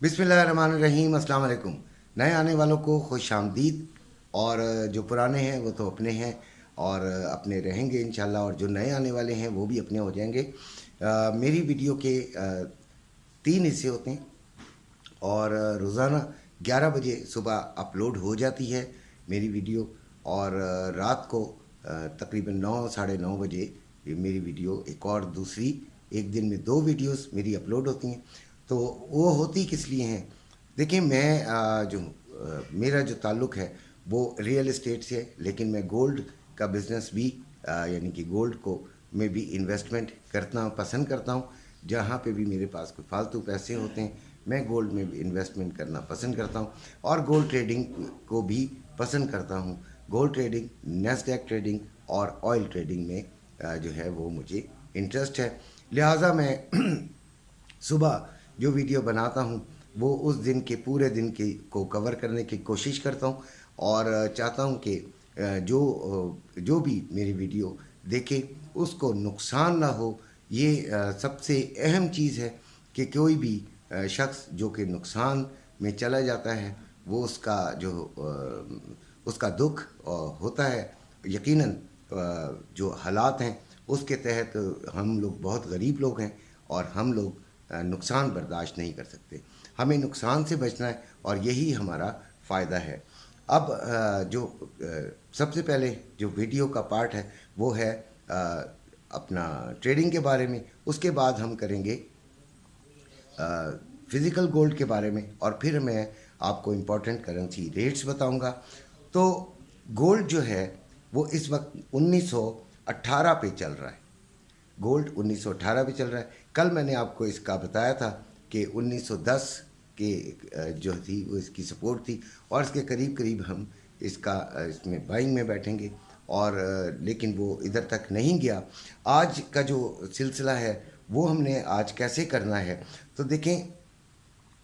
बिस्मिल्लाहिर्रहमानिर्रहीम, अस्सलाम वालेकुम। नए आने वालों को खुश आमदीद। और जो पुराने हैं वो तो अपने हैं और अपने रहेंगे इंशाल्लाह, और जो नए आने वाले हैं वो भी अपने हो जाएंगे। मेरी वीडियो के 3 हिस्से होते हैं और रोज़ाना 11 बजे सुबह अपलोड हो जाती है मेरी वीडियो, और रात को तकरीबन 9 साढ़े 9 बजे ये मेरी वीडियो एक और दूसरी, एक दिन में 2 वीडियोस मेरी अपलोड होती हैं। तो वो होती किस लिए हैं? देखिए, मैं मेरा जो ताल्लुक़ है वो रियल इस्टेट से है, लेकिन मैं गोल्ड का बिज़नेस भी यानी कि गोल्ड को में भी इन्वेस्टमेंट करना पसंद करता हूँ। जहाँ पे भी मेरे पास कोई फालतू पैसे होते हैं मैं गोल्ड में भी इन्वेस्टमेंट करना पसंद करता हूँ, और गोल्ड ट्रेडिंग को भी पसंद करता हूँ। गोल्ड ट्रेडिंग, नैस्डैक ट्रेडिंग और ऑयल ट्रेडिंग में जो है वो मुझे इंटरेस्ट है। लिहाजा मैं सुबह जो वीडियो बनाता हूँ वो उस दिन के पूरे दिन के को कवर करने की कोशिश करता हूँ, और चाहता हूँ कि जो भी मेरी वीडियो देखे उसको नुकसान ना हो। ये सबसे अहम चीज़ है कि कोई भी शख्स जो कि नुकसान में चला जाता है वो उसका दुख होता है। यकीनन जो हालात हैं उसके तहत हम लोग बहुत गरीब लोग हैं और हम लोग नुकसान बर्दाश्त नहीं कर सकते। हमें नुकसान से बचना है और यही हमारा फ़ायदा है। अब सबसे पहले जो वीडियो का पार्ट है वो है अपना ट्रेडिंग के बारे में। उसके बाद हम करेंगे फ़िज़िकल गोल्ड के बारे में, और फिर मैं आपको इम्पोर्टेंट करेंसी रेट्स बताऊंगा। तो गोल्ड जो है वो इस वक्त 1918 पे चल रहा है। गोल्ड 1918 पे चल रहा है। कल मैंने आपको इसका बताया था कि 1910 के जो थी वो इसकी सपोर्ट थी, और इसके करीब करीब हम इसमें बाइंग में बैठेंगे, और लेकिन वो इधर तक नहीं गया। आज का जो सिलसिला है वो हमने आज कैसे करना है, तो देखें,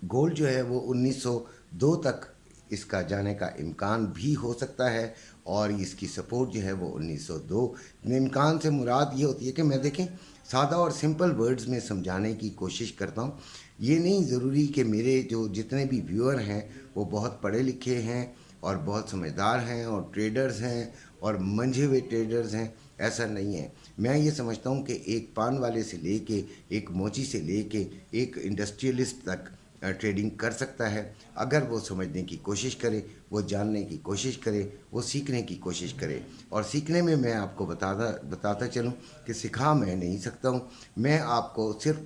गोल्ड जो है वो 1902 तक इसका जाने का इम्कान भी हो सकता है, और इसकी सपोर्ट जो है वो 1902। इम्कान से मुराद ये होती है कि मैं देखें सादा और सिंपल वर्ड्स में समझाने की कोशिश करता हूँ। ये नहीं ज़रूरी कि मेरे जो जितने भी व्यूअर हैं वो बहुत पढ़े लिखे हैं और बहुत समझदार हैं और ट्रेडर्स हैं और मंझे हुए ट्रेडर्स हैं, ऐसा नहीं है। मैं ये समझता हूँ कि एक पान वाले से लेके, एक मोची से लेके, एक इंडस्ट्रियलिस्ट तक ट्रेडिंग कर सकता है, अगर वो समझने की कोशिश करे, वो जानने की कोशिश करे, वो सीखने की कोशिश करे। और सीखने में मैं आपको बताता चलूँ कि सिखा मैं नहीं सकता हूँ, मैं आपको सिर्फ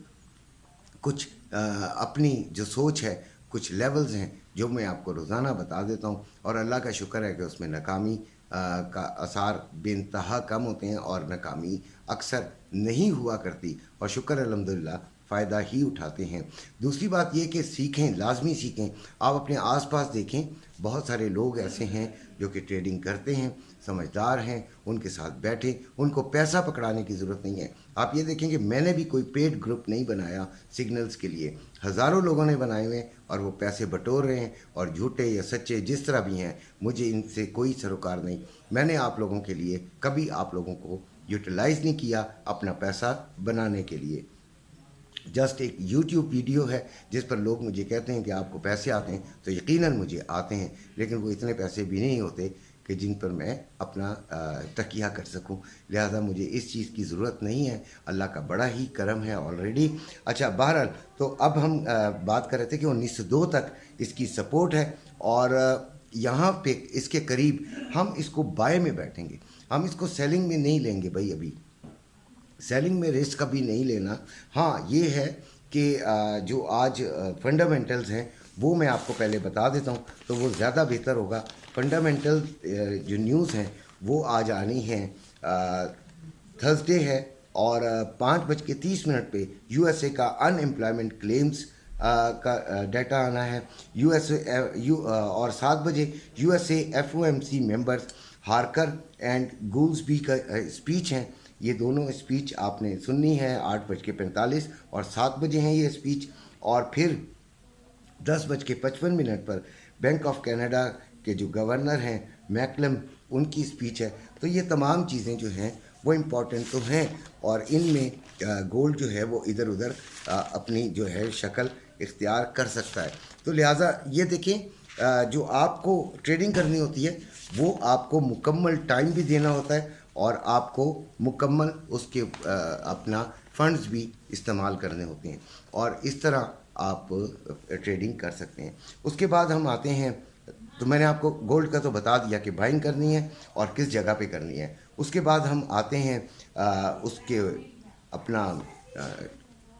कुछ अपनी जो सोच है, कुछ लेवल्स हैं जो मैं आपको रोज़ाना बता देता हूँ, और अल्लाह का शुक्र है कि उसमें नाकामी का आसार बेइंतहा कम होते हैं और नाकामी अक्सर नहीं हुआ करती, और शुक्र अल्हम्दुलिल्लाह फ़ायदा ही उठाते हैं। दूसरी बात ये कि सीखें, लाजमी सीखें। आप अपने आसपास देखें, बहुत सारे लोग ऐसे हैं जो कि ट्रेडिंग करते हैं, समझदार हैं, उनके साथ बैठें। उनको पैसा पकड़ाने की ज़रूरत नहीं है। आप ये देखें कि मैंने भी कोई पेड ग्रुप नहीं बनाया सिग्नल्स के लिए, हज़ारों लोगों ने बनाए हुए हैं और वो पैसे बटोर रहे हैं, और झूठे या सच्चे जिस तरह भी हैं, मुझे इनसे कोई सरोकार नहीं। मैंने आप लोगों के लिए कभी आप लोगों को यूटिलाइज़ नहीं किया अपना पैसा बनाने के लिए। जस्ट एक YouTube वीडियो है जिस पर लोग मुझे कहते हैं कि आपको पैसे आते हैं, तो यकीनन मुझे आते हैं, लेकिन वो इतने पैसे भी नहीं होते कि जिन पर मैं अपना तकिया कर सकूं। लिहाजा मुझे इस चीज़ की ज़रूरत नहीं है, अल्लाह का बड़ा ही करम है ऑलरेडी। अच्छा, बहरहाल, तो अब हम बात कर रहे थे कि 1902 तक इसकी सपोर्ट है, और यहाँ पे इसके करीब हम इसको बाय में बैठेंगे। हम इसको सेलिंग में नहीं लेंगे भाई, अभी सेलिंग में रिस्क कभी नहीं लेना। हाँ, ये है कि जो आज फंडामेंटल्स हैं वो मैं आपको पहले बता देता हूँ, तो वो ज़्यादा बेहतर होगा। फंडामेंटल जो न्यूज़ हैं वो आज आनी है, थर्सडे है, और 5:30 पे यूएसए का अनएम्प्लॉयमेंट क्लेम्स का डाटा आना है। और 7 बजे USA FOMC members Harker and Goolsbee का स्पीच हैं। ये दोनों स्पीच आपने सुननी है। 8:45 और 7 बजे हैं ये स्पीच, और फिर 10:55 पर बैंक ऑफ कनाडा के जो गवर्नर हैं मैकलम, उनकी स्पीच है। तो ये तमाम चीज़ें जो हैं वो इम्पॉर्टेंट तो हैं, और इनमें गोल्ड जो है वो इधर उधर अपनी जो है शक्ल इख्तियार कर सकता है। तो लिहाजा ये देखें, जो आपको ट्रेडिंग करनी होती है वो आपको मुकम्मल टाइम भी देना होता है और आपको मुकम्मल उसके अपना फंड्स भी इस्तेमाल करने होते हैं और इस तरह आप ट्रेडिंग कर सकते हैं। उसके बाद हम आते हैं, तो मैंने आपको गोल्ड का तो बता दिया कि बाइंग करनी है और किस जगह पे करनी है। उसके बाद हम आते हैं उसके अपना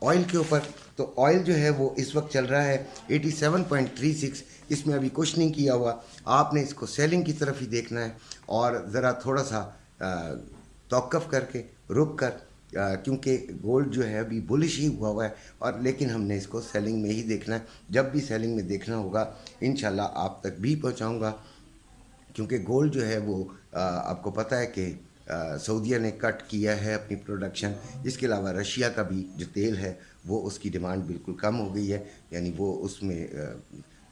ऑयल के ऊपर। तो ऑयल जो है वो इस वक्त चल रहा है 87.36, इसमें अभी कुछ नहीं किया हुआ। आपने इसको सेलिंग की तरफ ही देखना है और ज़रा थोड़ा सा तौक़ुफ़ करके रुक कर, क्योंकि गोल्ड जो है अभी बुलिश ही हुआ है और लेकिन हमने इसको सेलिंग में ही देखना है। जब भी सेलिंग में देखना होगा इंशाल्लाह आप तक भी पहुंचाऊंगा, क्योंकि गोल्ड जो है वो आपको पता है कि सऊदीया ने कट किया है अपनी प्रोडक्शन। इसके अलावा रशिया का भी जो तेल है वो उसकी डिमांड बिल्कुल कम हो गई है, यानी वो उसमें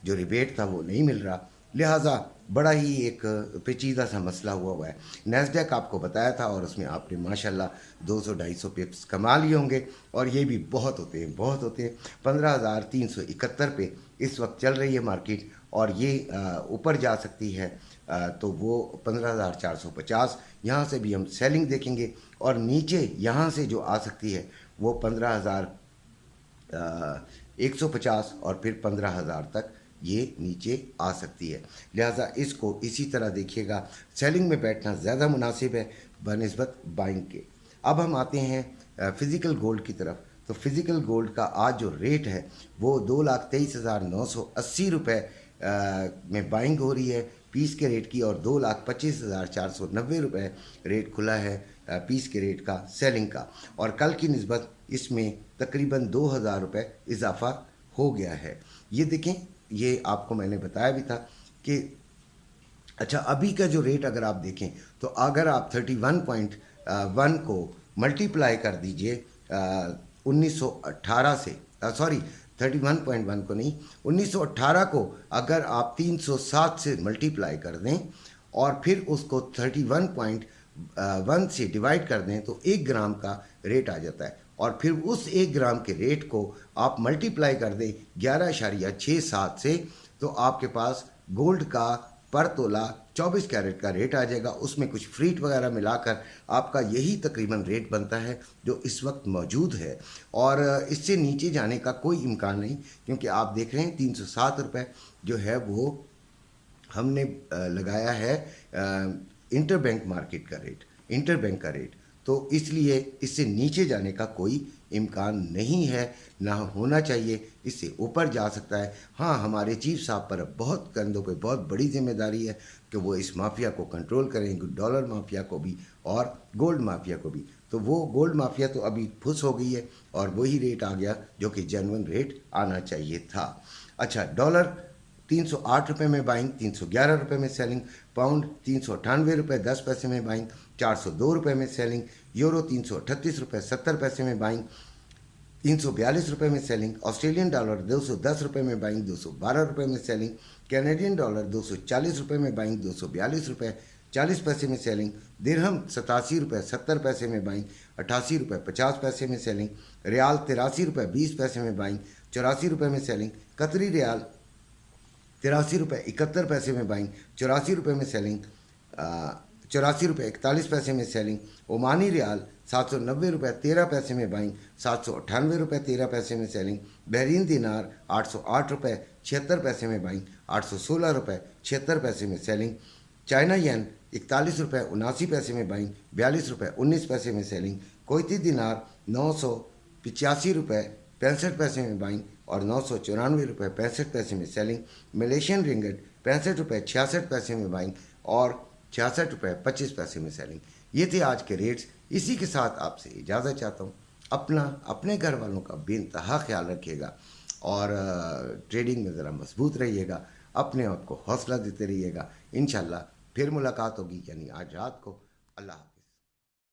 जो रिबेट था वो नहीं मिल रहा। लिहाजा बड़ा ही एक पेचीदा सा मसला हुआ है। नैस्डैक आपको बताया था और उसमें आपने माशाल्लाह 200-250 पिप्स कमा लिए होंगे और ये भी बहुत होते हैं, बहुत होते हैं। 15,371 पे इस वक्त चल रही है मार्केट और ये ऊपर जा सकती है तो वो 15,450, यहाँ से भी हम सेलिंग देखेंगे और नीचे यहाँ से जो आ सकती है वो 15,150 और फिर 15,000 तक ये नीचे आ सकती है। लिहाजा इसको इसी तरह देखिएगा, सेलिंग में बैठना ज़्यादा मुनासिब है बनिस्बत बाइंग के। अब हम आते हैं फ़िज़िकल गोल्ड की तरफ। तो फ़िज़िकल गोल्ड का आज जो रेट है वो 2,23,980 रुपये में बाइंग हो रही है पीस के रेट की और 2,25,490 रुपये रेट खुला है पीस के रेट का सेलिंग का। और कल की निस्बत इसमें तकरीबन 2,000 रुपये इजाफा हो गया है। ये देखें, ये आपको मैंने बताया भी था कि अच्छा अभी का जो रेट अगर आप देखें तो अगर आप 31.1 को मल्टीप्लाई कर दीजिए 1918 से, सॉरी 31.1 को नहीं, 1918 को अगर आप 307 से मल्टीप्लाई कर दें और फिर उसको 31.1 से डिवाइड कर दें तो 1 ग्राम का रेट आ जाता है और फिर उस 1 ग्राम के रेट को आप मल्टीप्लाई कर दें 11.67 से तो आपके पास गोल्ड का पर तोला 24 कैरेट का रेट आ जाएगा। उसमें कुछ फ्रीट वगैरह मिलाकर आपका यही तकरीबन रेट बनता है जो इस वक्त मौजूद है और इससे नीचे जाने का कोई इम्कान नहीं, क्योंकि आप देख रहे हैं 307 रुपये जो है वो हमने लगाया है इंटरबैंक मार्केट का रेट, इंटरबैंक का रेट, तो इसलिए इससे नीचे जाने का कोई इम्कान नहीं है, ना होना चाहिए। इससे ऊपर जा सकता है। हाँ, हमारे चीफ साहब पर बहुत कंधों पे बहुत बड़ी जिम्मेदारी है कि वो इस माफिया को कंट्रोल करें, डॉलर माफिया को भी और गोल्ड माफिया को भी। तो वो गोल्ड माफिया तो अभी फुस हो गई है और वही रेट आ गया जो कि जेन्युइन रेट आना चाहिए था। अच्छा, डॉलर 308 रुपये में बाइंग, 311 रुपये में सेलिंग। पाउंड 398 रुपये 10 पैसे में बाइंग, 402 रुपये में सेलिंग। यूरो 338 रुपये 70 पैसे में बाइंग, 342 रुपये में सेलिंग। ऑस्ट्रेलियन डॉलर 210 रुपये में बाइंग, 212 रुपये में सेलिंग। कैनेडियन डॉलर 240 रुपये में बाइंग, 242 रुपये 40 पैसे में सेलिंग। दिरहम 87 रुपये 70 पैसे में बाइंग, 88 रुपये 50 पैसे में सेलिंग। रियाल 83 रुपये 20 पैसे में बाइंग, 84 रुपये में सेलिंग। कतरी रियाल 83 रुपये 71 पैसे में बाइंग, 84 रुपये में सेलिंग। 84 रुपये 41 पैसे में सेलिंग। ओमानी रियाल 790 रुपये 13 पैसे में बाइंग, 798 रुपये 13 पैसे में सेलिंग। बहरीन दिनार 808 रुपये 76 पैसे में बाइंग, 816 रुपये 76 पैसे में सेलिंग। चाइना येन 41 रुपये 79 पैसे में बाइंग, 42 रुपये 19 पैसे में सेलिंग। कोईती दिनार 985 रुपये 65 पैसे में बाइंग और 994 रुपये 65 पैसे में सेलिंग। मलेशियन रिंगट 65 रुपये 66 पैसे में बाइंग और 66 रुपये 25 पैसे में सेलिंग। ये थे आज के रेट्स। इसी के साथ आपसे इजाज़त चाहता हूँ। अपने घर वालों का बेइंतहा ख्याल रखिएगा और ट्रेडिंग में ज़रा मजबूत रहिएगा। अपने आप को हौसला देते रहिएगा। इंशाल्लाह फिर मुलाकात होगी, यानी आज रात को। अल्लाह।